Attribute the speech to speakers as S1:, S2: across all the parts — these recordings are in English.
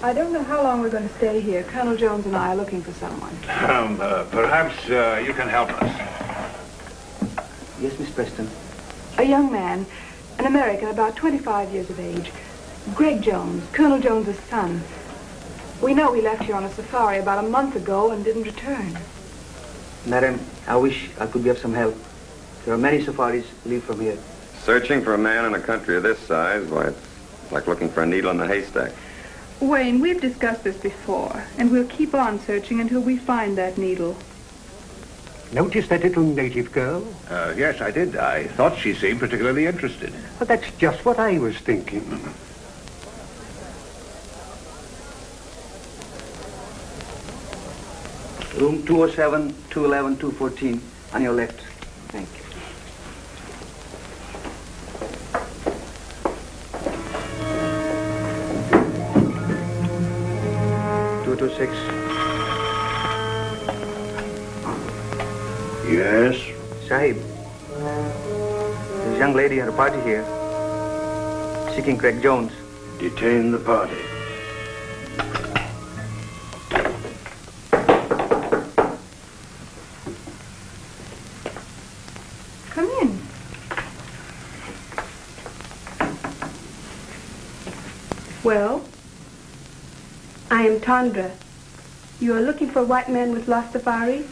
S1: I don't know how long we're going to stay here. Colonel Jones and I are looking for someone.
S2: Perhaps you can help us.
S3: Yes, Miss Preston.
S1: A young man, an American, about 25 years of age. Greg Jones, Colonel Jones's son. We know he left here on a safari about a month ago and didn't return.
S3: Madam, I wish I could be of some help. There are many safaris leave from here.
S4: Searching for a man in a country of this size, why, it's like looking for a needle in a haystack.
S1: Wayne, we've discussed this before, and we'll keep on searching until we find that needle.
S5: Notice that little native girl?
S2: Yes, I did. I thought she seemed particularly interested.
S5: Well, that's just what I was thinking.
S3: Room 207, 211, 214, on your left.
S1: Thank you.
S3: Six.
S2: Yes?
S3: Sahib, there's a young lady at a party here, seeking Greg Jones.
S2: Detain the party.
S1: Come in.
S6: Well? I am Tandra. You are looking for a white man with lost safari?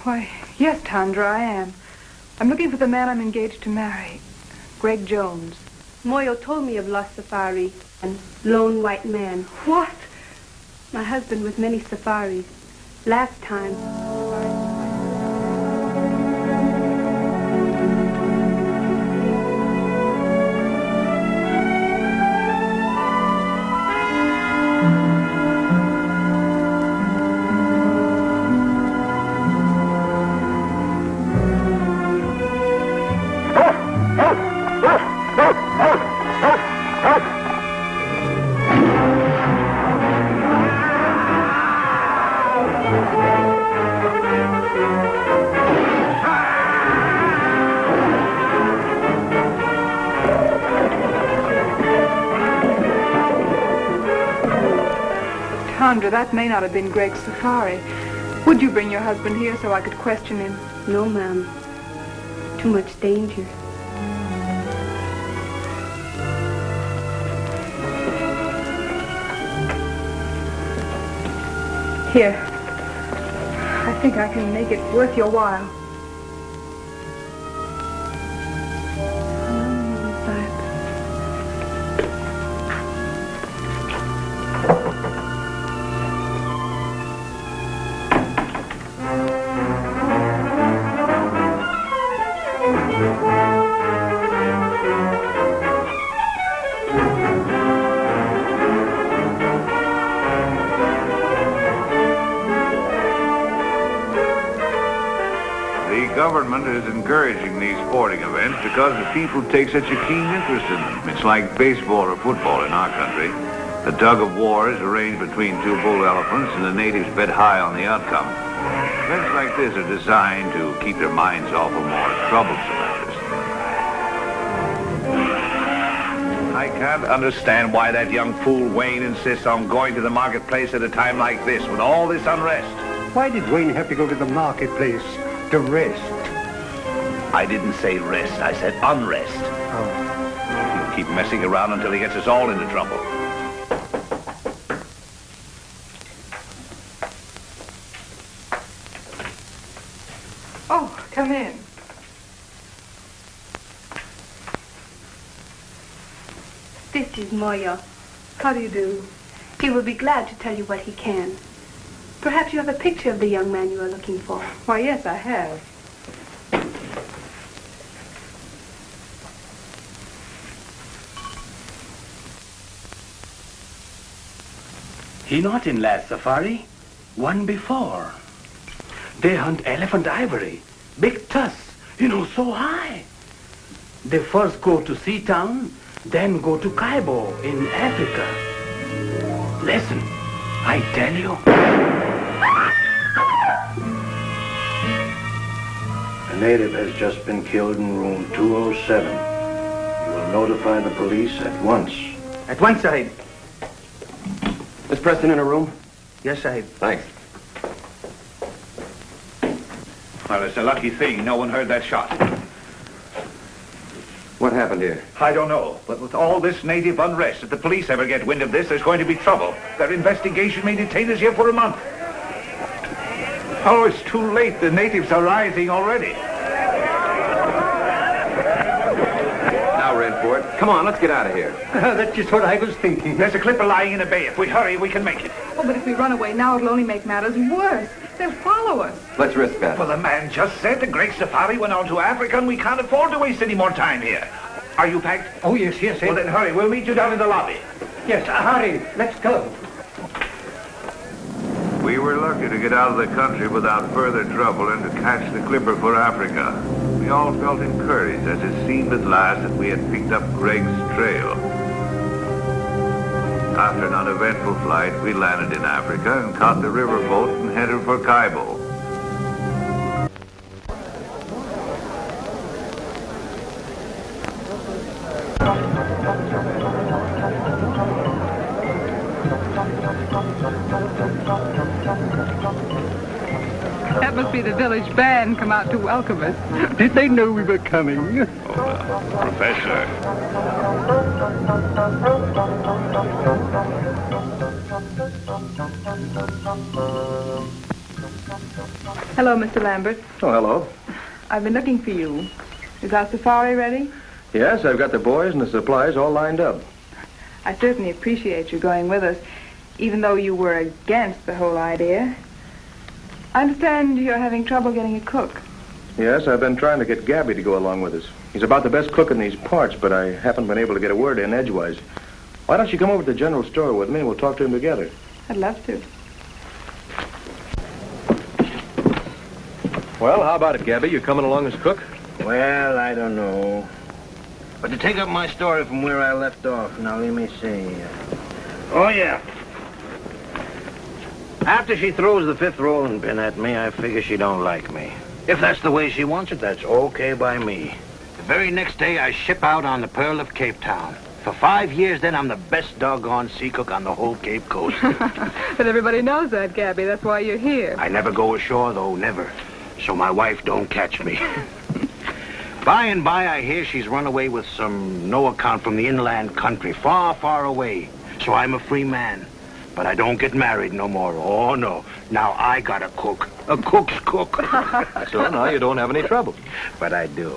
S1: Why, yes, Tandra, I am. I'm looking for the man I'm engaged to marry, Greg Jones.
S6: Moyo told me of lost safari and lone white man.
S1: What?
S6: My husband with many safaris. Last time.
S1: Tandra, that may not have been Greg's safari. Would you bring your husband here so I could question him?
S6: No, ma'am. Too much danger.
S1: Here. I think I can make it worth your while.
S2: Government is encouraging these sporting events because the people take such a keen interest in them. It's like baseball or football in our country. The tug of war is arranged between two bull elephants, and the natives bet high on the outcome. Events like this are designed to keep their minds off of more troublesome matters. I can't understand why that young fool Wayne insists on going to the marketplace at a time like this with all this unrest.
S5: Why did Wayne have to go to the marketplace? To rest.
S2: I didn't say rest. I said unrest.
S5: Oh.
S2: He'll keep messing around until he gets us all into trouble.
S1: Oh, come in.
S6: This is Moyo.
S1: How do you do?
S6: He will be glad to tell you what he can. Perhaps you have a picture of the young man you are looking for.
S1: Why, yes, I have.
S7: He not in last safari, one before. They hunt elephant ivory, big tusks, so high. They first go to Seatown, then go to Kaibo in Africa. Listen, I tell you.
S8: A native has just been killed in room 207. You will notify the police at once.
S3: At once, Sahib.
S4: Miss Preston in her room?
S3: Yes, Sahib.
S4: Thanks.
S9: Well, it's a lucky thing no one heard that shot.
S4: What happened here?
S9: I don't know, but with all this native unrest, if the police ever get wind of this, there's going to be trouble. Their investigation may detain us here for a month. Oh, it's too late. The natives are rising already.
S4: Now, Renford, come on, let's get out of here.
S5: That's just what I was thinking.
S9: There's a clipper lying in a bay. If we hurry, we can make it.
S1: Oh, but if we run away now, it'll only make matters worse. They'll follow us.
S4: Let's risk that.
S9: Well, the man just said the Greg Safari went on to Africa, and we can't afford to waste any more time here. Are you packed?
S5: Oh, yes, yes,
S9: Well, then hurry. We'll meet you down in the lobby.
S5: Yes, hurry. Let's go.
S2: We were lucky to get out of the country without further trouble and to catch the clipper for Africa. We all felt encouraged as it seemed at last that we had picked up Greg's trail. After an uneventful flight, we landed in Africa and caught the riverboat and headed for Kaibo.
S1: That must be the village band come out to welcome us.
S5: Did they know we were coming?
S2: Professor.
S1: Hello, Mr. Lambert.
S3: Oh, hello.
S1: I've been looking for you. Is our safari ready?
S3: Yes, I've got the boys and the supplies all lined up.
S1: I certainly appreciate you going with us, even though you were against the whole idea. I understand you're having trouble getting a cook.
S3: Yes, I've been trying to get Gabby to go along with us. He's about the best cook in these parts, but I haven't been able to get a word in edgewise. Why don't you come over to the general store with me and we'll talk to him together?
S1: I'd love to.
S3: Well, how about it, Gabby? You coming along as cook?
S8: Well, I don't know. But to take up my story from where I left off, now let me see. Oh, yeah. After she throws the fifth rolling pin at me, I figure she don't like me. If that's the way she wants it, that's okay by me. The very next day, I ship out on the Pearl of Cape Town. For 5 years, then, I'm the best doggone sea cook on the whole Cape Coast.
S1: But everybody knows that, Gabby. That's why you're here.
S8: I never go ashore, though, never. So my wife don't catch me. By and by, I hear she's run away with some no account from the inland country, far, far away. So I'm a free man. But I don't get married no more. Oh, no. Now I got a cook. A cook's cook.
S3: So now you don't have any trouble.
S8: But I do.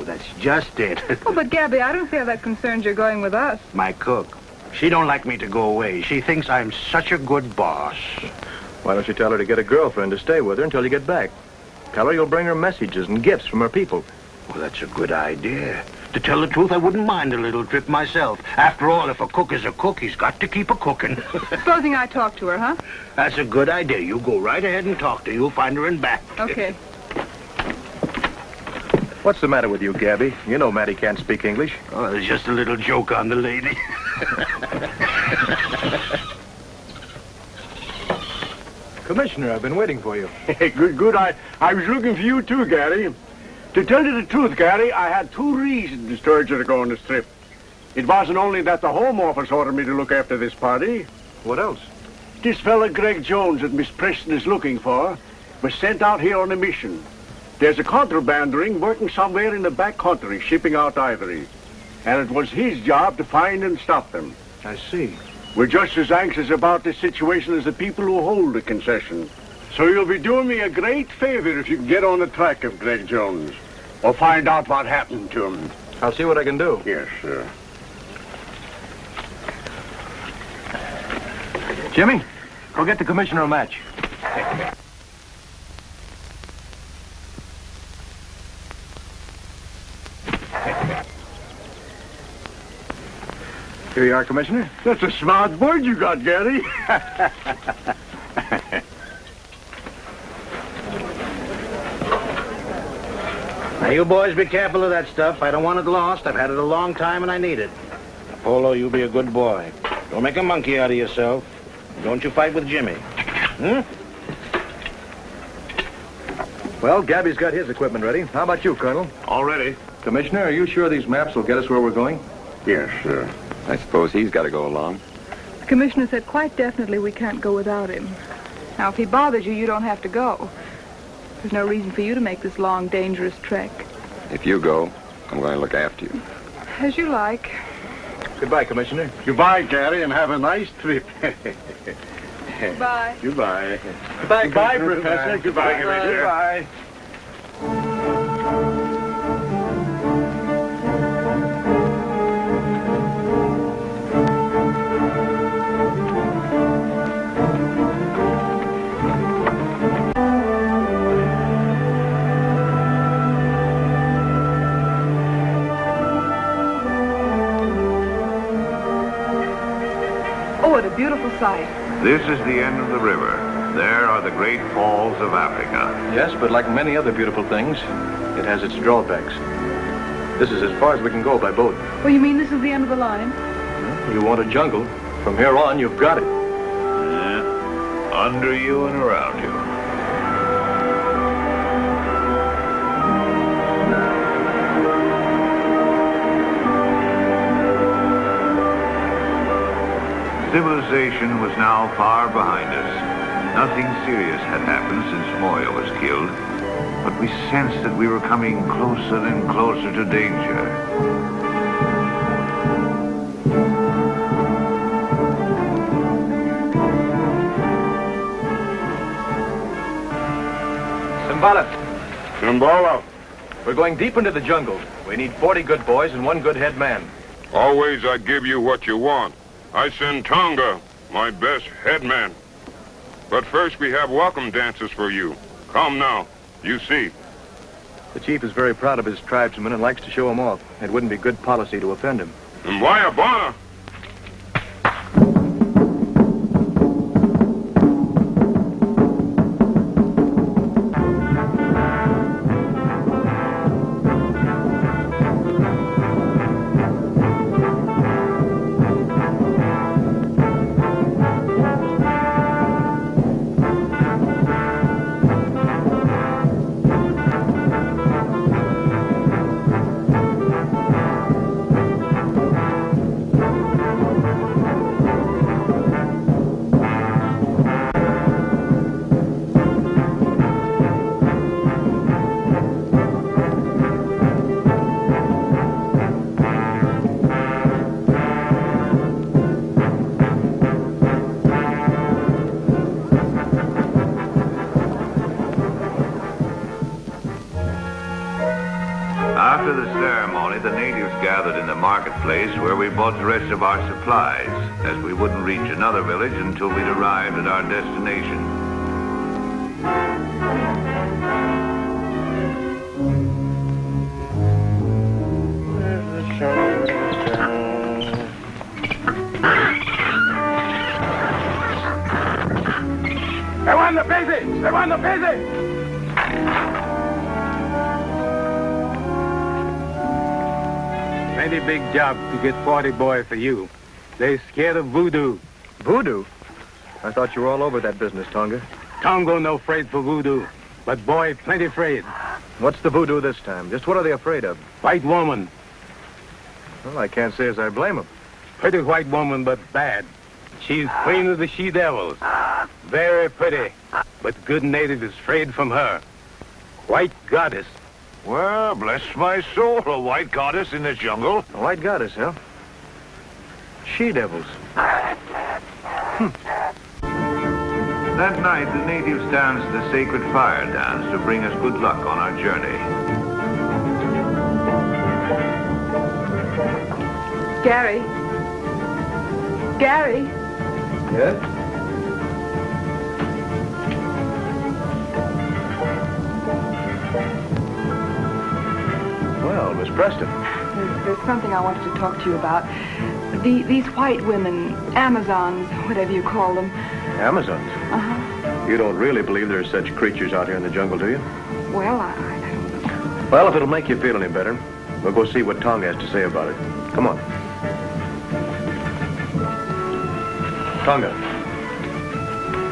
S8: That's just it.
S1: Oh, but Gabby, I don't feel that concerned you're going with us.
S8: My cook. She don't like me to go away. She thinks I'm such a good boss.
S3: Why don't you tell her to get a girlfriend to stay with her until you get back? Tell her you'll bring her messages and gifts from her people.
S8: Well, that's a good idea. To tell the truth, I wouldn't mind a little trip myself. After all, if a cook is a cook, he's got to keep a cooking.
S1: Supposing I talk to her, huh?
S8: That's a good idea. You go right ahead and talk to her. You'll find her in back.
S1: Okay.
S3: What's the matter with you, Gabby? You know Matty can't speak English.
S8: Oh, there's just a little joke on the lady.
S3: Commissioner, I've been waiting for you.
S5: Hey, good. I was looking for you too, Gary. To tell you the truth, Gary, I had 2 reasons to stir you to go on this trip. It wasn't only that the Home Office ordered me to look after this party.
S3: What else?
S5: This fella Greg Jones that Miss Preston is looking for was sent out here on a mission. There's a contraband ring working somewhere in the back country, shipping out ivory. And it was his job to find and stop them.
S3: I see.
S5: We're just as anxious about this situation as the people who hold the concession. So you'll be doing me a great favor if you can get on the track of Greg Jones. Or find out what happened to him.
S3: I'll see what I can do.
S5: Yes, sir.
S3: Jimmy, go get the commissioner a match. Here you are, Commissioner.
S5: That's a smart bird you got, Gary.
S8: Now, you boys be careful of that stuff. I don't want it lost. I've had it a long time and I need it. Apollo, you be a good boy. Don't make a monkey out of yourself. Don't you fight with Jimmy.
S3: Well, Gabby's got his equipment ready. How about you, Colonel?
S2: All ready.
S3: Commissioner, are you sure these maps will get us where we're going?
S5: Yes, sir.
S4: I suppose he's got to go along.
S1: Commissioner said quite definitely we can't go without him. Now, if he bothers you, you don't have to go. There's no reason for you to make this long, dangerous trek.
S4: If you go, I'm going to look after you.
S1: As you like.
S3: Goodbye, Commissioner.
S5: Goodbye, Gary, and have a nice trip.
S1: Goodbye.
S5: Goodbye.
S3: Goodbye,
S5: Goodbye,
S3: Commissioner.
S5: Professor. Goodbye, Commissioner.
S3: Goodbye.
S1: Oh, what a beautiful sight.
S2: This is the end of the river. There are the great falls of Africa.
S3: Yes, but like many other beautiful things, it has its drawbacks. This is as far as we can go by boat.
S1: Oh, you mean this is the end of the line?
S3: You want a jungle. From here on, you've got it.
S2: Yeah. Under you and around you. Civilization was now far behind us. Nothing serious had happened since Moya was killed, but we sensed that we were coming closer and closer to danger.
S3: Simbala. We're going deep into the jungle. We need 40 good boys and 1 good head man.
S10: Always I give you what you want. I send Tonga, my best headman. But first we have welcome dances for you. Come now, you see.
S3: The chief is very proud of his tribesmen and likes to show them off. It wouldn't be good policy to offend him.
S10: And Wayabana.
S2: After the ceremony, the natives gathered in the marketplace where we bought the rest of our supplies, as we wouldn't reach another village until we'd arrived at our destination.
S3: They want the busy! They want the busy!
S8: Plenty big job to get 40 boys for you. They scared of voodoo.
S3: Voodoo? I thought you were all over that business, Tonga.
S8: Tongo no afraid for voodoo, but boy plenty afraid.
S3: What's the voodoo this time? Just what are they afraid of?
S8: White woman.
S3: Well, I can't say as I blame them.
S8: Pretty white woman, but bad. She's queen of the she-devils. Very pretty, but good native is afraid from her. White goddess.
S2: Well, bless my soul, a white goddess in the jungle.
S3: A white goddess, huh? She-devils.
S2: That night, the natives danced the sacred fire dance to bring us good luck on our journey.
S1: Gary. Gary.
S3: Yes? Well, Miss Preston.
S1: There's something I wanted to talk to you about. These white women, Amazons, whatever you call them.
S3: Amazons?
S1: Uh-huh.
S3: You don't really believe there's such creatures out here in the jungle, do you?
S1: Well, I don't know.
S3: Well, if it'll make you feel any better, we'll go see what Tonga has to say about it. Come on. Tonga,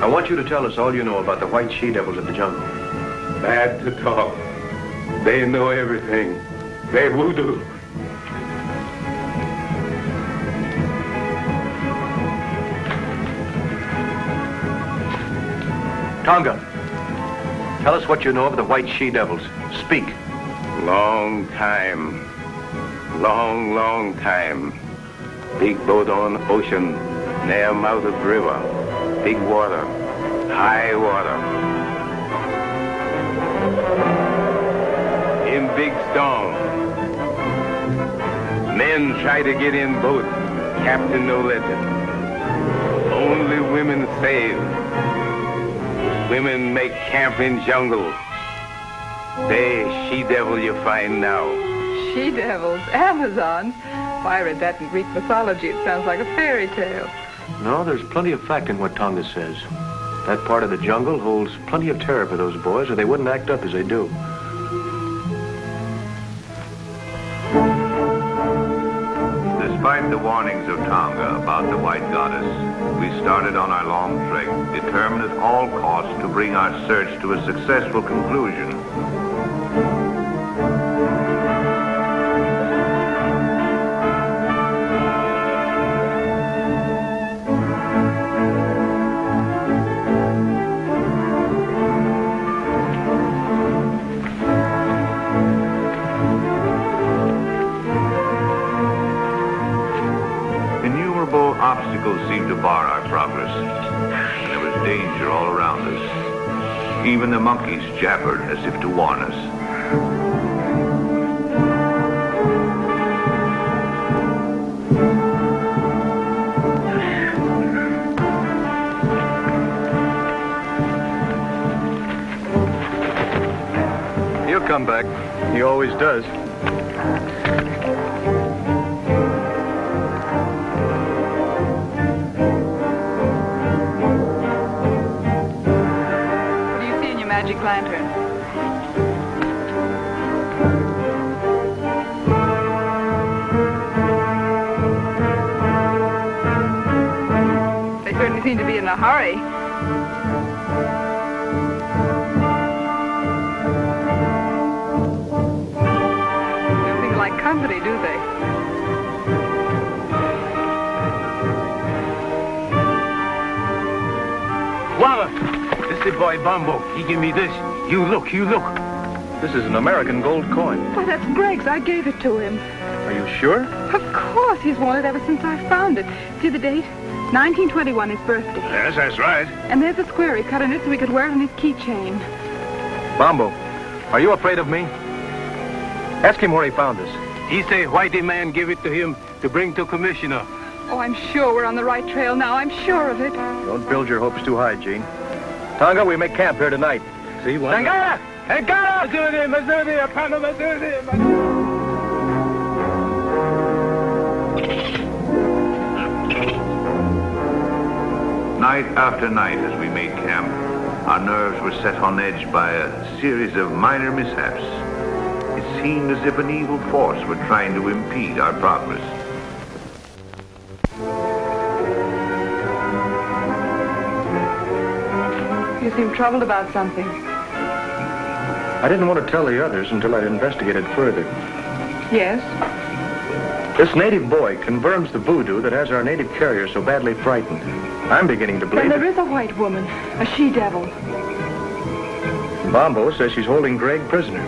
S3: I want you to tell us all you know about the white she-devils of the jungle.
S8: Bad to talk. They know everything. They voodoo.
S3: Tonga, tell us what you know of the white she-devils. Speak.
S11: Long time. Long time. Big boat on ocean, near mouth of river. Big water, high water. In big storm. Men try to get in boat. Captain no let it. Only women save. Women make camp in jungle. They she-devil you find now.
S1: She-devils? Amazons? Why, I read that in Greek mythology. It sounds like a fairy tale.
S3: No, there's plenty of fact in what Tonga says. That part of the jungle holds plenty of terror for those boys, or they wouldn't act up as they do.
S2: Despite the warnings of Tonga about the White Goddess, we started on our long trek, determined at all costs to bring our search to a successful conclusion. Obstacles seemed to bar our progress, and there was danger all around us. Even the monkeys jabbered as if to warn us.
S3: He'll come back. He always does.
S1: Magic lantern. They certainly seem to be in a hurry. They don't seem like company, do they?
S8: Walla! This is boy Bambo. He give me this. You look.
S3: This is an American gold coin.
S1: Why, that's Greg's. I gave it to him.
S3: Are you sure?
S1: Of course. He's wanted ever since I found it. See the date? 1921, his birthday.
S5: Yes, that's right.
S1: And there's a square he cut in it so he could wear it on his keychain.
S3: Bambo, are you afraid of me? Ask him where he found this.
S8: He say whitey man give it to him to bring to commissioner.
S1: Oh, I'm sure we're on the right trail now. I'm sure of it.
S3: Don't build your hopes too high, Gene. Tonga, we make camp here tonight.
S8: See what?
S3: Tangara!
S8: Tangara!
S2: Night after night as we made camp, our nerves were set on edge by a series of minor mishaps. It seemed as if an evil force were trying to impede our progress.
S1: You seem troubled about something.
S3: I didn't want to tell the others until I'd investigated further.
S1: Yes?
S3: This native boy confirms the voodoo that has our native carrier so badly frightened. I'm beginning to believe
S1: Then there is a white woman, a she-devil.
S3: Bambo says she's holding Greg prisoner.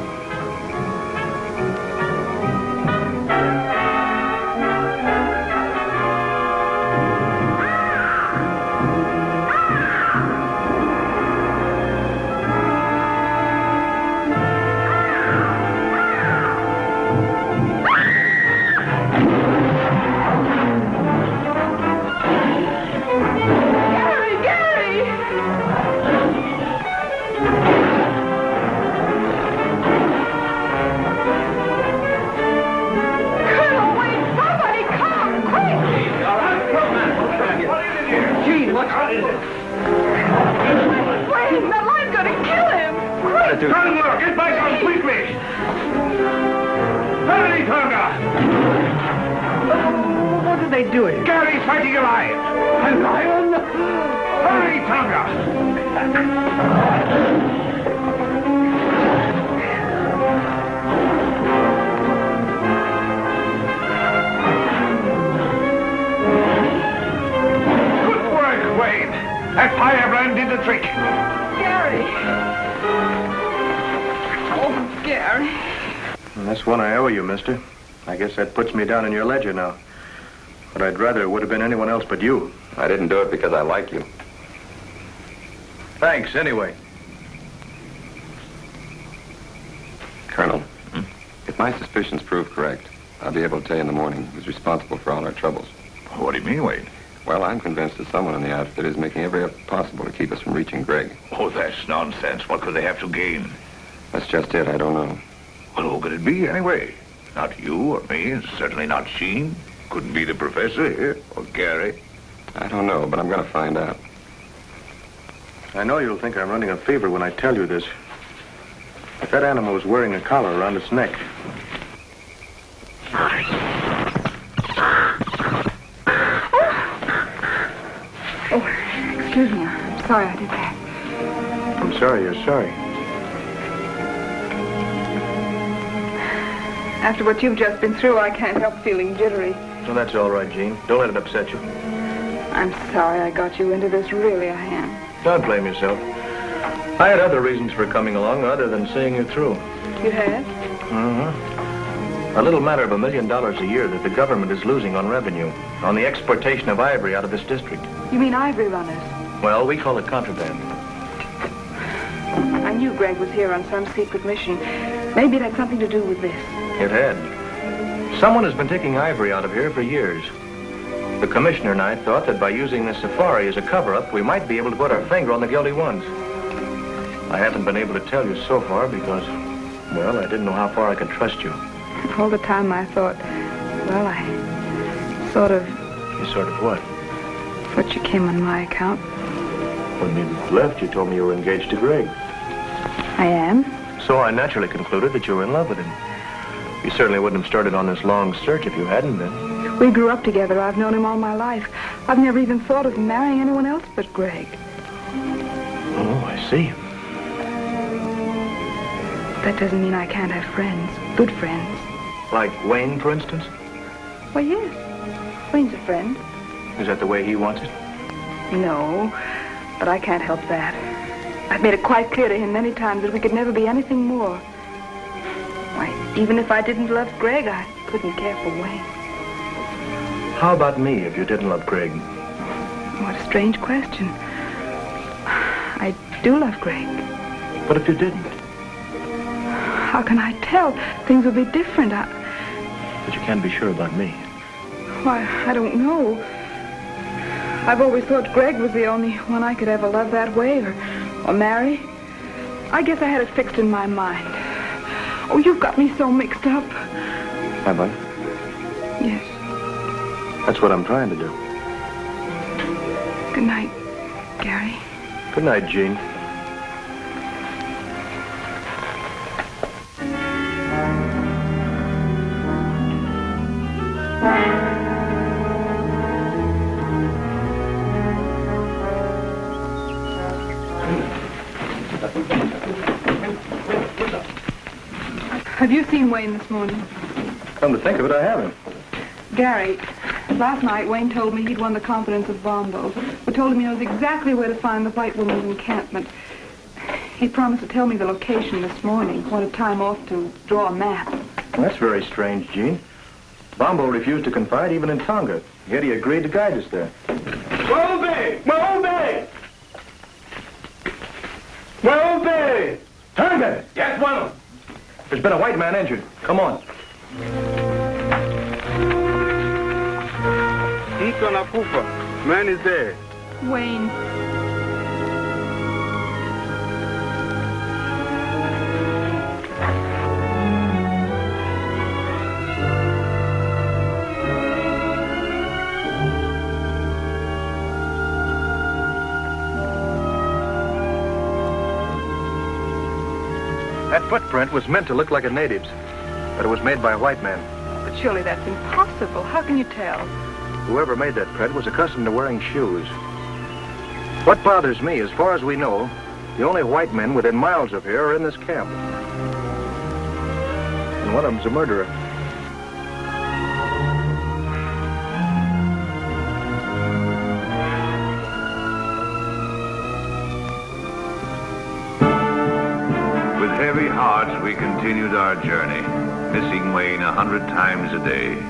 S9: That firebrand did the trick.
S1: Gary.
S3: And that's one I owe you, mister. I guess that puts me down in your ledger now. But I'd rather it would have been anyone else but you.
S4: I didn't do it because I like you.
S3: Thanks, anyway.
S4: Colonel, if my suspicions prove correct, I'll be able to tell you in the morning who's responsible for all our troubles.
S9: What do you mean, Wayne?
S4: Well, I'm convinced that someone in the outfit is making every effort possible to keep us from reaching Greg.
S9: Oh, that's nonsense. What could they have to gain?
S4: That's just it. I don't know.
S9: Well, who could it be, anyway? Not you or me, and certainly not Sheen. Couldn't be the professor here, or Gary.
S4: I don't know, but I'm going to find out.
S3: I know you'll think I'm running a fever when I tell you this. But that animal was wearing a collar around its neck.
S1: Oh, excuse me. I'm sorry I did that.
S3: I'm sorry you're sorry.
S1: After what you've just been through, I can't help feeling jittery.
S3: Well, that's all right, Jean. Don't let it upset you.
S1: I'm sorry I got you into this. Really, I am.
S3: Don't blame yourself. I had other reasons for coming along other than seeing you through.
S1: You had?
S3: A little matter of $1 million a year that the government is losing on revenue, on the exportation of ivory out of this district.
S1: You mean ivory runners?
S3: Well, we call it contraband.
S1: I knew Greg was here on some secret mission. Maybe it had something to do with this.
S3: It had. Someone has been taking ivory out of here for years. The commissioner and I thought that by using this safari as a cover-up, we might be able to put our finger on the guilty ones. I haven't been able to tell you so far because, well, I didn't know how far I could trust you.
S1: All the time I thought, well, I sort of...
S3: You sort of what?
S1: Thought you came on my account.
S3: When you left, you told me you were engaged to Greg.
S1: I am?
S3: So I naturally concluded that you were in love with him. You certainly wouldn't have started on this long search if you hadn't been.
S1: We grew up together. I've known him all my life. I've never even thought of marrying anyone else but Greg.
S3: Oh, I see.
S1: That doesn't mean I can't have friends. Good friends.
S3: Like Wayne, for instance?
S1: Well, yes. Wayne's a friend.
S3: Is that the way he wants it?
S1: No, but I can't help that. I've made it quite clear to him many times that we could never be anything more. Why, even if I didn't love Greg, I couldn't care for Wayne.
S3: How about me if you didn't love Greg?
S1: What a strange question. I do love Greg.
S3: But if you didn't?
S1: How can I tell? Things would be different.
S3: But you can't be sure about me.
S1: Why, I don't know. I've always thought Greg was the only one I could ever love that way or marry. I guess I had it fixed in my mind. Oh, you've got me so mixed up.
S3: Have I?
S1: Yes.
S3: That's what I'm trying to do.
S1: Good night, Gary.
S3: Good night, Jean.
S1: Have you seen Wayne this morning?
S3: Come to think of it, I haven't.
S1: Gary, last night Wayne told me he'd won the confidence of Bombo, who told him he knows exactly where to find the white woman's encampment. He promised to tell me the location this morning. Wanted time off to draw a map.
S3: Well, that's very strange, Jean. Bombo refused to confide even in Tonga, yet he agreed to guide us there.
S5: Moby! Moby! Moby!
S3: Tonga!
S5: Yes, one.
S3: There's been a white man injured. Come on.
S5: Iko nakufa. Man is there.
S1: Wayne.
S3: That footprint was meant to look like a native's, but it was made by a white man.
S1: But surely that's impossible. How can you tell?
S3: Whoever made that print was accustomed to wearing shoes. What bothers me, as far as we know, the only white men within miles of here are in this camp. And one of them's a murderer.
S2: With heavy hearts, we continued our journey, missing Wayne 100 times a day.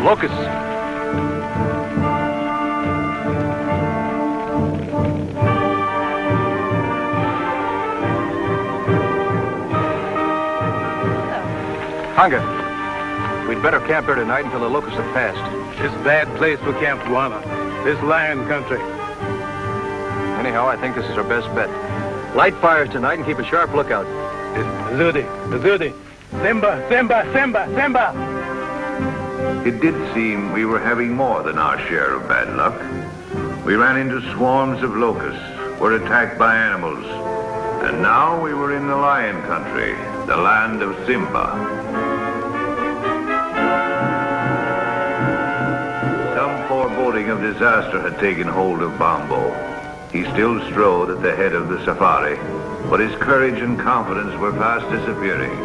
S3: Locusts. Hunger. We'd better camp here tonight until the locusts have passed.
S11: It's a bad place for Camp Juana. This lion country.
S3: Anyhow, I think this is our best bet. Light fires tonight and keep a sharp lookout.
S11: Zudi. Simba, Simba, Simba, Simba.
S2: It did seem we were having more than our share of bad luck. We ran into swarms of locusts, were attacked by animals, and now we were in the lion country, the land of Simba. Some foreboding of disaster had taken hold of Bombo. He still strode at the head of the safari, but his courage and confidence were fast disappearing.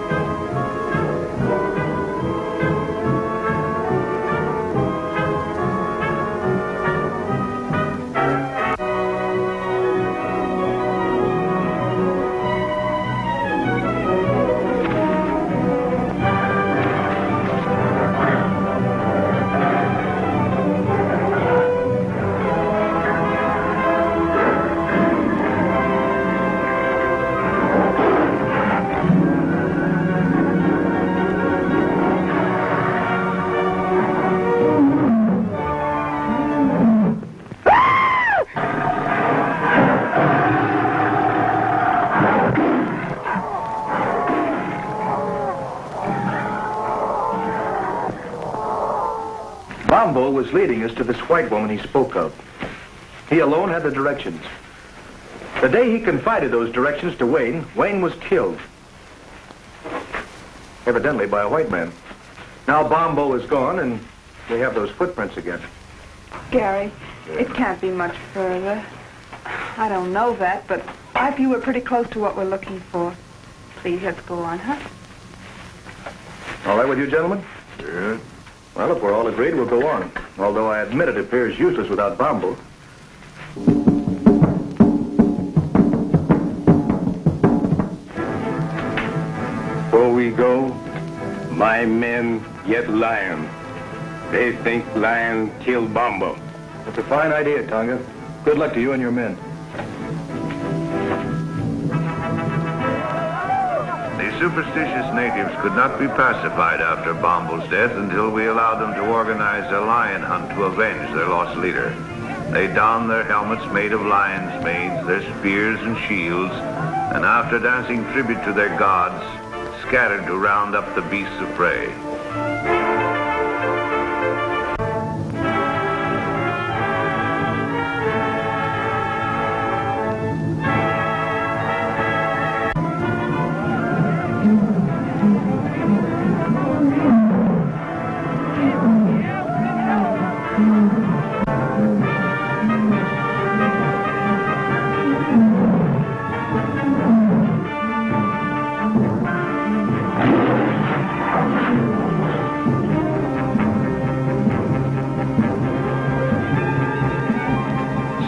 S3: Bombo was leading us to this white woman he spoke of. He alone had the directions. The day he confided those directions to Wayne, Wayne was killed. Evidently by a white man. Now Bombo is gone, and we have those footprints again.
S1: Gary, it can't be much further. I don't know that, but I feel we're pretty close to what we're looking for. Please, let's go on, huh?
S3: All right with you, gentlemen?
S2: Good.
S3: Well, if we're all agreed, we'll go on. Although I admit it appears useless without Bombo.
S11: Before we go, my men get lion. They think lion killed Bombo.
S3: It's a fine idea, Tonga. Good luck to you and your men.
S2: The superstitious natives could not be pacified after Bombo's death until we allowed them to organize a lion hunt to avenge their lost leader. They donned their helmets made of lion's manes, their spears and shields, and after dancing tribute to their gods, scattered to round up the beasts of prey.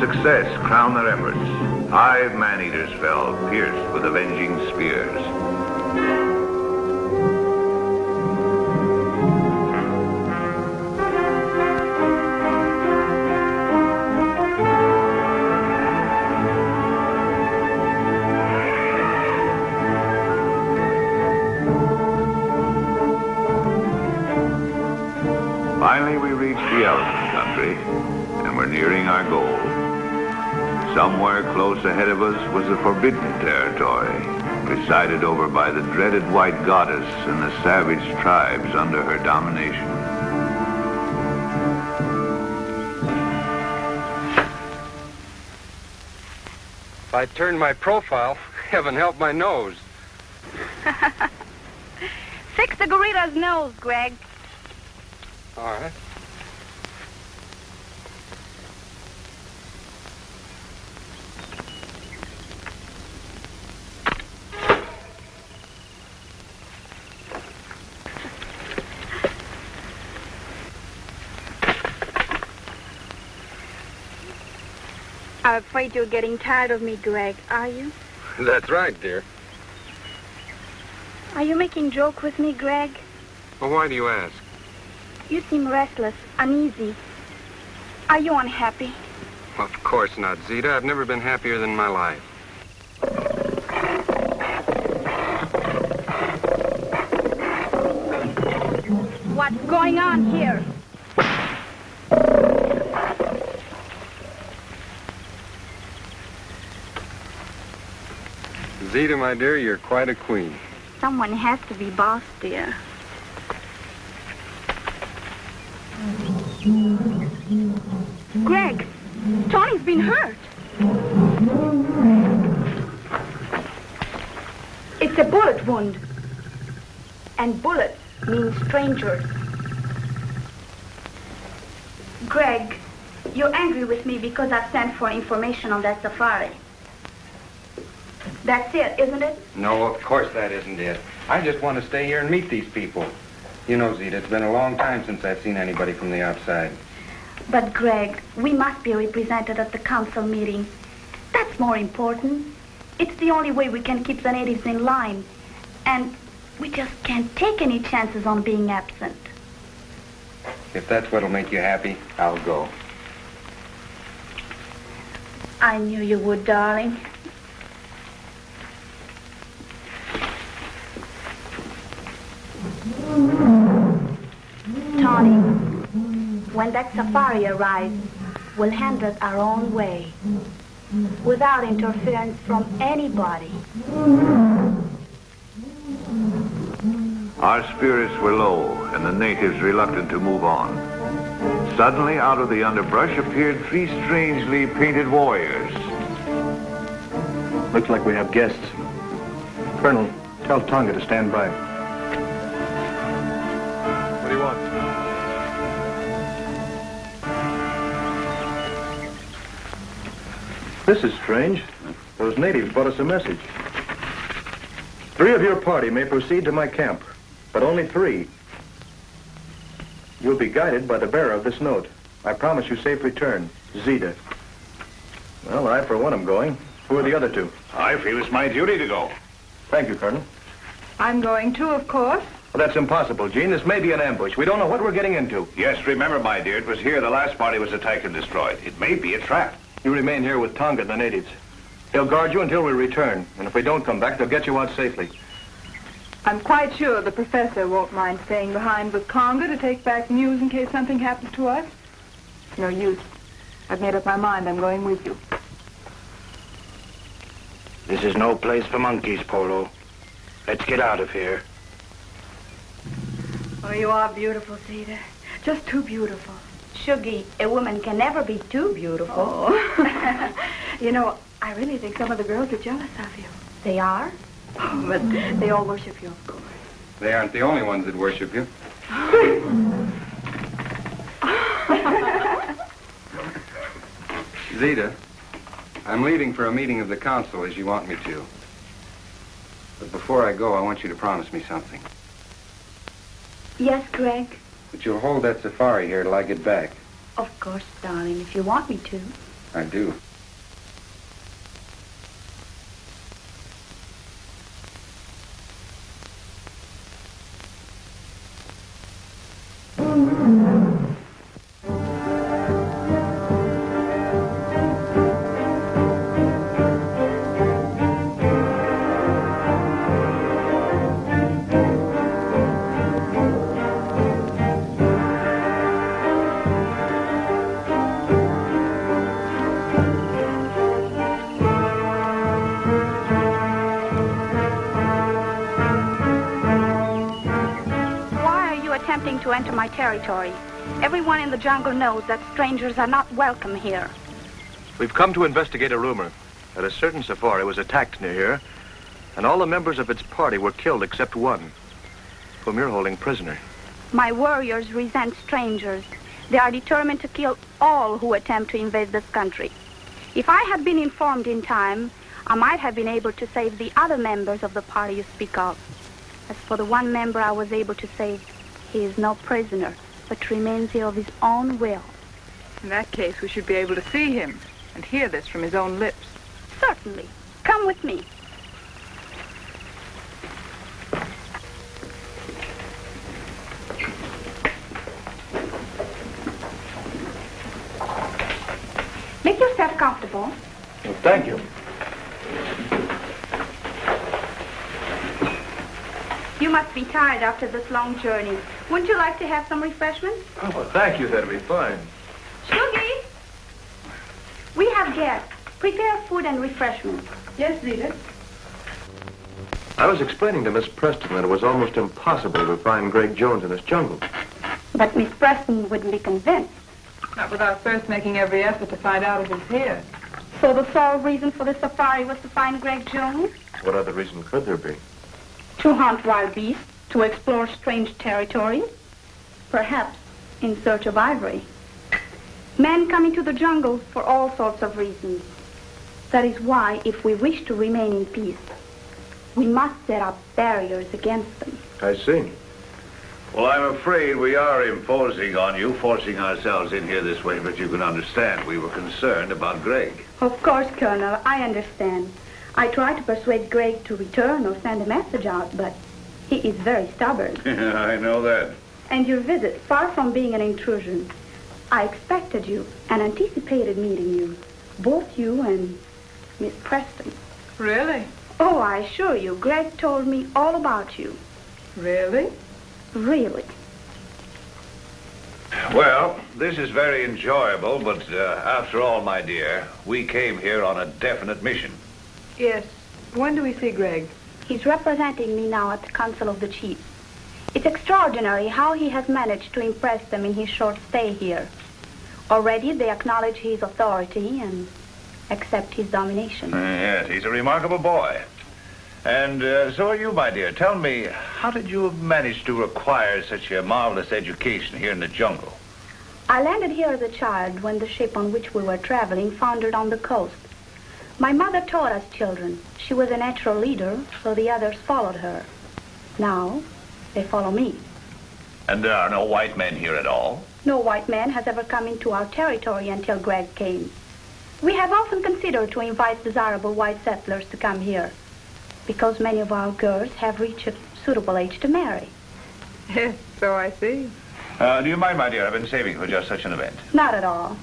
S2: Success crowned their efforts. 5 man-eaters fell, pierced with avenging spears. Finally, we reached the elephant country, and we're nearing our goal. Somewhere close ahead of us was the forbidden territory, presided over by the dreaded white goddess and the savage tribes under her domination.
S4: If I turn my profile, heaven help my nose.
S12: Fix the gorilla's nose, Greg.
S4: All right.
S12: I'm afraid you're getting tired of me, Greg, are you?
S4: That's right, dear.
S12: Are you making joke with me, Greg?
S4: Well, why do you ask?
S12: You seem restless, uneasy. Are you unhappy?
S4: Of course not, Zita. I've never been happier than my life.
S12: What's going on here?
S4: Zita, my dear, you're quite a queen.
S12: Someone has to be boss, dear. Greg, Tony's been hurt. It's a bullet wound. And bullets mean strangers. Greg, you're angry with me because I've sent for information on that safari. That's it, isn't it?
S4: No, of course that isn't it. I just want to stay here and meet these people. You know, Zita, it's been a long time since I've seen anybody from the outside.
S12: But, Greg, we must be represented at the council meeting. That's more important. It's the only way we can keep the natives in line. And we just can't take any chances on being absent.
S4: If that's what'll make you happy, I'll go.
S12: I knew you would, darling. Tony, when that safari arrives, we'll handle it our own way, without interference from anybody.
S2: Our spirits were low, and the natives reluctant to move on. Suddenly, out of the underbrush appeared three strangely painted warriors.
S3: Looks like we have guests. Colonel, tell Tonga to stand by. What do you want? This is strange. Those natives brought us a message. 3 of your party may proceed to my camp, but only 3. You'll be guided by the bearer of this note. I promise you safe return. Zita. Well, I, for one, am going. Who are the other 2?
S9: I feel it's my duty to go.
S3: Thank you, Colonel.
S1: I'm going too, of course.
S3: Well, that's impossible, Jean. This may be an ambush. We don't know what we're getting into.
S9: Yes, remember, my dear, it was here the last party was attacked and destroyed. It may be a trap.
S3: You remain here with Tonga and the natives. They'll guard you until we return. And if we don't come back, they'll get you out safely.
S1: I'm quite sure the professor won't mind staying behind with Tonga to take back news in case something happens to us. No use. I've made up my mind. I'm going with you.
S8: This is no place for monkeys, Polo. Let's get out of here.
S12: Oh, you are beautiful, Zita. Just too beautiful. Shuggy, a woman can never be too beautiful.
S6: Oh. You know, I really think some of the girls are jealous of you.
S12: They are?
S6: Oh, but they all worship you, of course.
S4: They aren't the only ones that worship you. Zita, I'm leaving for a meeting of the council as you want me to. But before I go, I want you to promise me something.
S12: Yes, Greg?
S4: That you'll hold that safari here till I get back.
S12: Of course, darling, if you want me to.
S4: I do.
S12: To enter my territory. Everyone in the jungle knows that strangers are not welcome here.
S3: We've come to investigate a rumor that a certain safari was attacked near here, and all the members of its party were killed except one. whom you're holding prisoner.
S12: My warriors resent strangers. They are determined to kill all who attempt to invade this country. If I had been informed in time, I might have been able to save the other members of the party you speak of. As for the one member I was able to save, he is no prisoner, but remains here of his own will.
S1: In that case, we should be able to see him and hear this from his own lips.
S12: Certainly. Come with me. Make yourself comfortable.
S3: Well, thank you.
S12: You must be tired after this long journey. Wouldn't you like to have some refreshments?
S3: Oh, well, thank you. That'll be fine.
S12: Shuggy! We have guests. Prepare food and refreshments.
S1: Yes, Zita.
S3: I was explaining to Miss Preston that it was almost impossible to find Greg Jones in this jungle.
S12: But Miss Preston wouldn't be convinced.
S1: Not without first making every effort to find out if he's here.
S12: So the sole reason for the safari was to find Greg Jones?
S3: What other reason could there be?
S12: To hunt wild beasts, to explore strange territories, perhaps in search of ivory. Men come into the jungle for all sorts of reasons. That is why, if we wish to remain in peace, we must set up barriers against them.
S3: I see.
S2: Well, I'm afraid we are imposing on you, forcing ourselves in here this way, but you can understand we were concerned about Greg.
S12: Of course, Colonel, I understand. I tried to persuade Greg to return or send a message out, but he is very stubborn.
S2: I know that.
S12: And your visit, far from being an intrusion, I expected you and anticipated meeting you, both you and Miss Preston.
S1: Really?
S12: Oh, I assure you, Greg told me all about you.
S1: Really?
S12: Really.
S2: Well, this is very enjoyable, but after all, my dear, we came here on a definite mission.
S1: Yes. When do we see Greg?
S12: He's representing me now at the Council of the Chiefs. It's extraordinary how he has managed to impress them in his short stay here. Already they acknowledge his authority and accept his domination.
S2: Yes, he's a remarkable boy. And so are you, my dear. Tell me, how did you manage to acquire such a marvelous education here in the jungle?
S12: I landed here as a child when the ship on which we were traveling foundered on the coast. My mother taught us children. She was a natural leader, so the others followed her. Now, they follow me.
S2: And there are no white men here at all?
S12: No white man has ever come into our territory until Greg came. We have often considered to invite desirable white settlers to come here, because many of our girls have reached a suitable age to marry.
S1: Yes, so I see.
S2: Do you mind, my dear? I've been saving for just such an event.
S12: Not at all.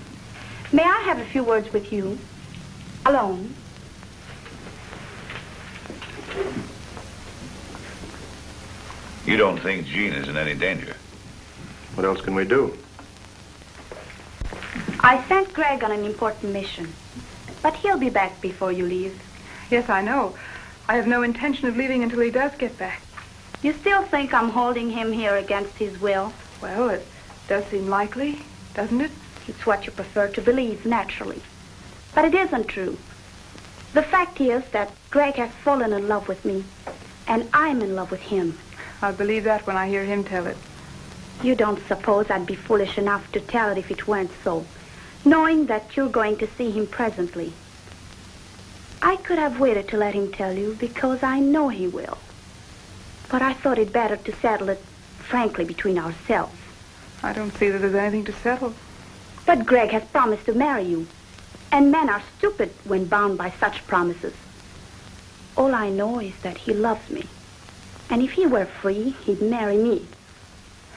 S12: May I have a few words with you? Alone.
S2: You don't think Jean is in any danger?
S3: What else can we do?
S12: I sent Greg on an important mission, but he'll be back before you leave.
S1: Yes, I know. I have no intention of leaving until he does get back.
S12: You still think I'm holding him here against his will?
S1: Well, it does seem likely, doesn't it?
S12: It's what you prefer to believe, naturally. But it isn't true. The fact is that Greg has fallen in love with me, and I'm in love with him.
S1: I'll believe that when I hear him tell it.
S12: You don't suppose I'd be foolish enough to tell it if it weren't so, knowing that you're going to see him presently. I could have waited to let him tell you because I know he will. But I thought it better to settle it frankly between ourselves.
S1: I don't see that there's anything to settle.
S12: But Greg has promised to marry you. And men are stupid when bound by such promises. All I know is that he loves me. And if he were free, he'd marry me.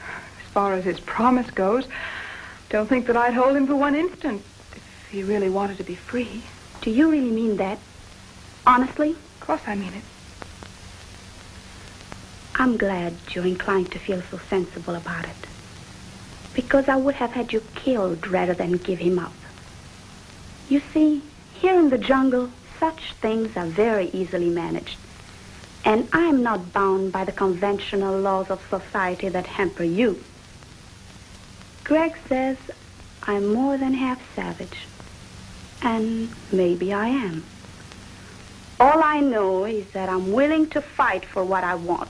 S1: As far as his promise goes, don't think that I'd hold him for one instant if he really wanted to be free.
S12: Do you really mean that? Honestly?
S1: Of course I mean it.
S12: I'm glad you're inclined to feel so sensible about it. Because I would have had you killed rather than give him up. You see, here in the jungle, such things are very easily managed. And I'm not bound by the conventional laws of society that hamper you. Greg says I'm more than half savage. And maybe I am. All I know is that I'm willing to fight for what I want.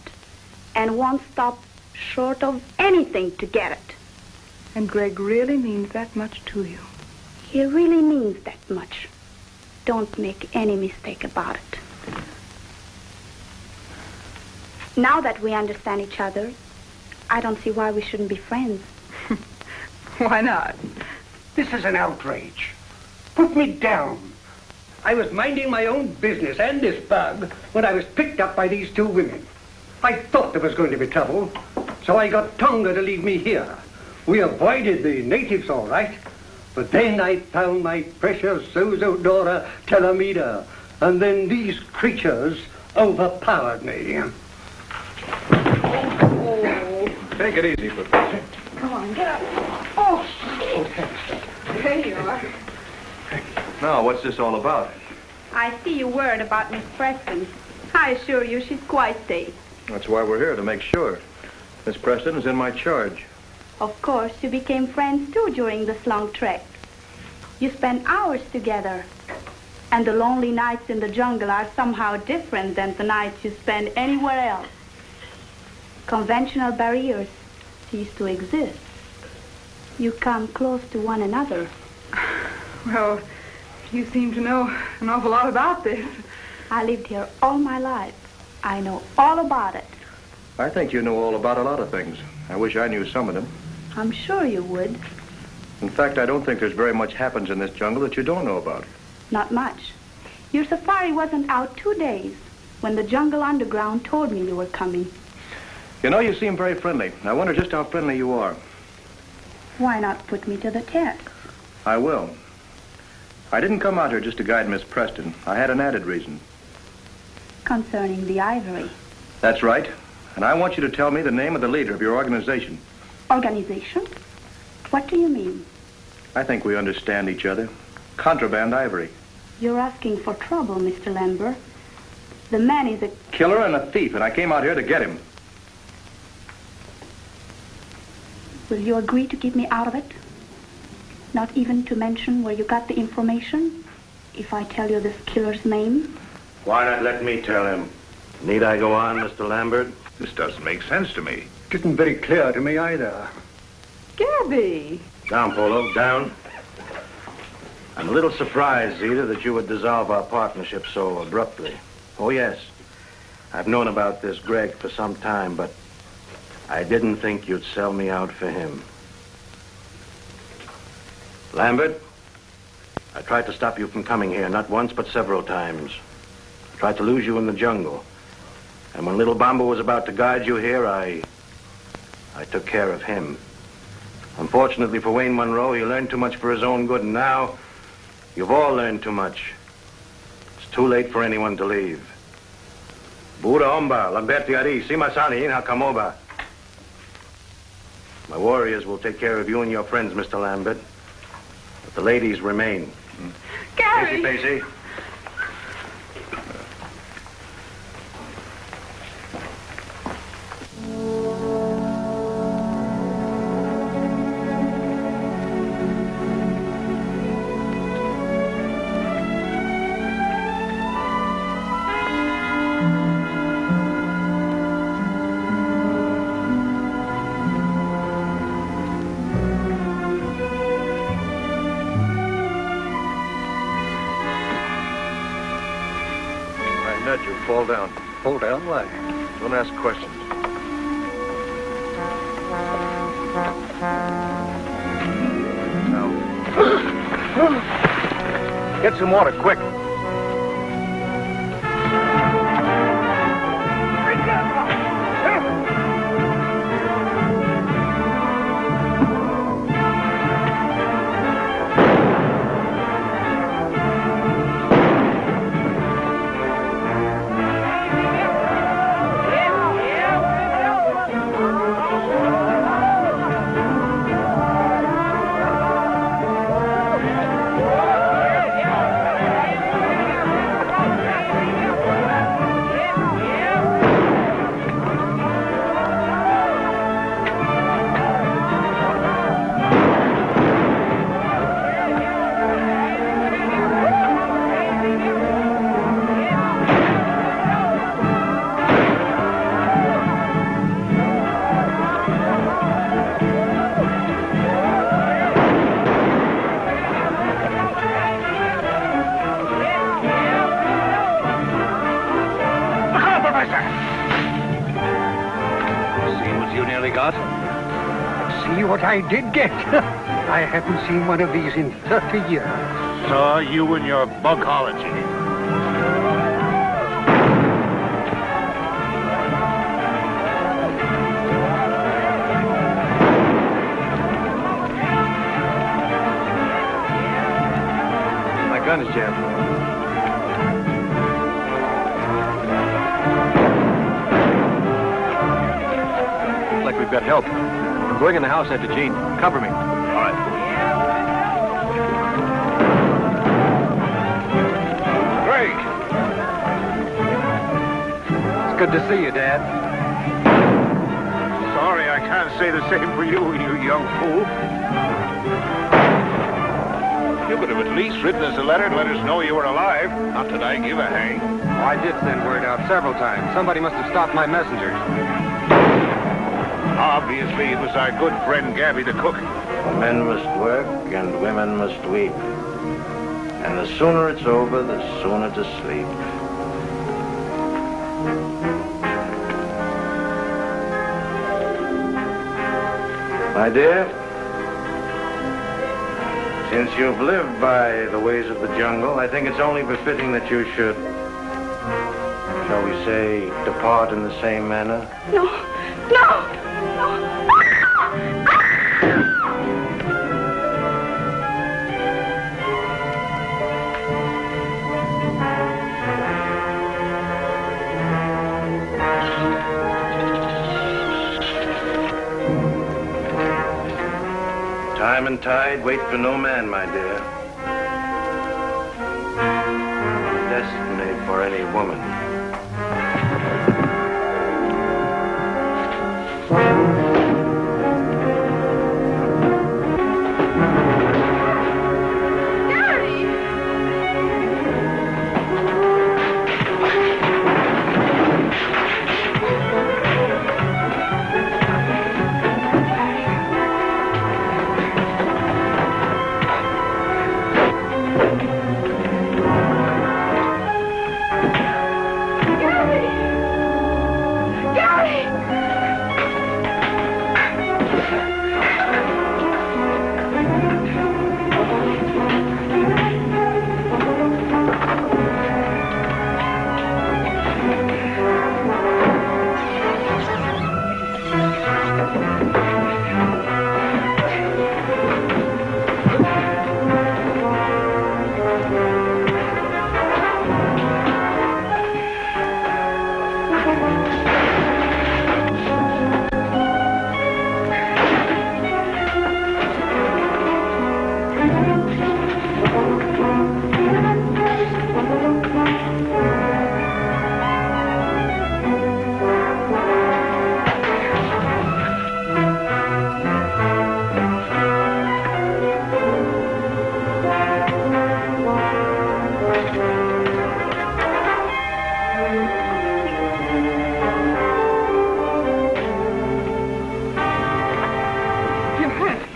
S12: and won't stop short of anything to get it.
S1: And Greg really means that much to you.
S12: He really means that much. Don't make any mistake about it. Now that we understand each other, I don't see why we shouldn't be friends.
S1: Why not?
S13: This is an outrage. Put me down. I was minding my own business and this bug when I was picked up by these two women. I thought there was going to be trouble, so I got Tonga to leave me here. We avoided the natives all right, but then I found my precious Zozodora Telemida, and then these creatures overpowered me.
S3: Take it easy, Professor.
S1: Come on, get up. Oh, there you are.
S3: Now, what's this all about?
S6: I see you worried about Miss Preston. I assure you she's quite safe.
S3: That's why we're here, to make sure. Miss Preston is in my charge.
S12: Of course, you became friends too during this long trek. You spent hours together. And the lonely nights in the jungle are somehow different than the nights you spend anywhere else. Conventional barriers cease to exist. You come close to one another.
S1: Well, you seem to know an awful lot about this.
S12: I lived here all my life. I know all about it.
S3: I think you know all about a lot of things. I wish I knew some of them.
S12: I'm sure you would.
S3: In fact, I don't think there's very much happens in this jungle that you don't know about.
S12: Not much. Your safari wasn't out 2 days when the jungle underground told me you were coming.
S3: You know, you seem very friendly. I wonder just how friendly you are.
S12: Why not put me to the test?
S3: I will. I didn't come out here just to guide Miss Preston. I had an added reason.
S12: Concerning the ivory.
S3: That's right. And I want you to tell me the name of the leader of your organization.
S12: Organization? What do you mean?
S3: I think we understand each other. Contraband ivory.
S12: You're asking for trouble, Mr. Lambert. The man is a
S3: Killer and a thief, and I came out here to get him.
S12: Will you agree to keep me out of it? Not even to mention where you got the information? If I tell you this killer's name?
S8: Why not let me tell him? Need I go on, Mr. Lambert?
S9: This doesn't make sense to me.
S13: It isn't very clear to me either.
S1: Gabby!
S8: Down, Polo, down. I'm a little surprised, Zita, that you would dissolve our partnership so abruptly. Oh, yes. I've known about this Greg for some time, but I didn't think you'd sell me out for him. Lambert, I tried to stop you from coming here, not once, but several times. I tried to lose you in the jungle. And when little Bamba was about to guide you here, I took care of him. Unfortunately for Wayne Monroe, he learned too much for his own good, and now you've all learned too much. It's too late for anyone to leave. Buddha Omba, Lamberti Ari, Simasani, Inha Kamoba. My warriors will take care of you and your friends, Mr. Lambert. But the ladies remain.
S1: Gary!
S8: Pacey.
S3: Fall down.
S13: Fall down, why?
S3: Don't ask questions. Now. Get some water, quick.
S13: see what I did get. I haven't seen one of these in 30 years.
S11: So you and your bugology.
S3: My gun is jammed. Looks like we've got help. I'm going in the house after Jean. Cover me. All right.
S2: Greg!
S3: It's good to see you, Dad.
S2: Sorry, I can't say the same for you, you young fool. You could have at least written us a letter to let us know you were alive. Not that I give a hang.
S4: I did send word out several times. Somebody must have stopped my messengers.
S2: Obviously, it was our good friend Gabby the cook.
S8: Men must work and women must weep. And the sooner it's over, the sooner to sleep. My dear, since you've lived by the ways of the jungle, I think it's only befitting that you should, shall we say, depart in the same manner.
S12: No, no, no.
S8: Time and tide wait for no man, my dear. Destiny for any woman.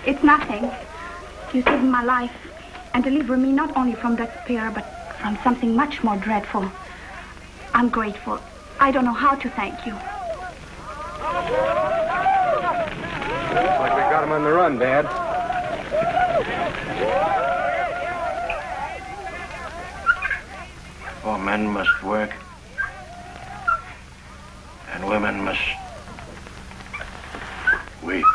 S12: It's nothing. You saved my life and delivered me not only from despair, but from something much more dreadful. I'm grateful. I don't know how to thank you.
S4: Looks like we got him on the run, Dad.
S8: For men must work, and women must weep.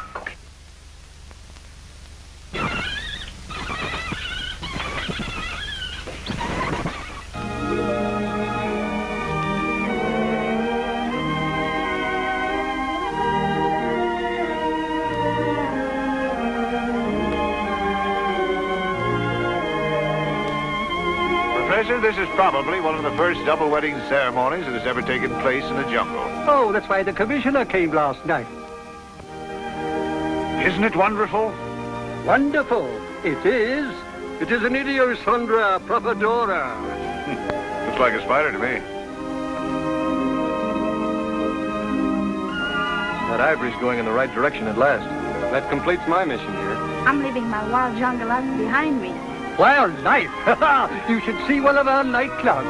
S2: Professor, this is probably one of the first double wedding ceremonies that has ever taken place in the jungle.
S13: Oh, that's why the commissioner came last night.
S2: Isn't it wonderful?
S13: Wonderful. It is. It is an Idiosondra Propodora.
S2: Looks like a spider to me.
S3: That ivory's going in the right direction at last.
S4: That completes my mission here.
S12: I'm leaving my wild jungle life behind me.
S13: Wild life. You should see one of our nightclubs.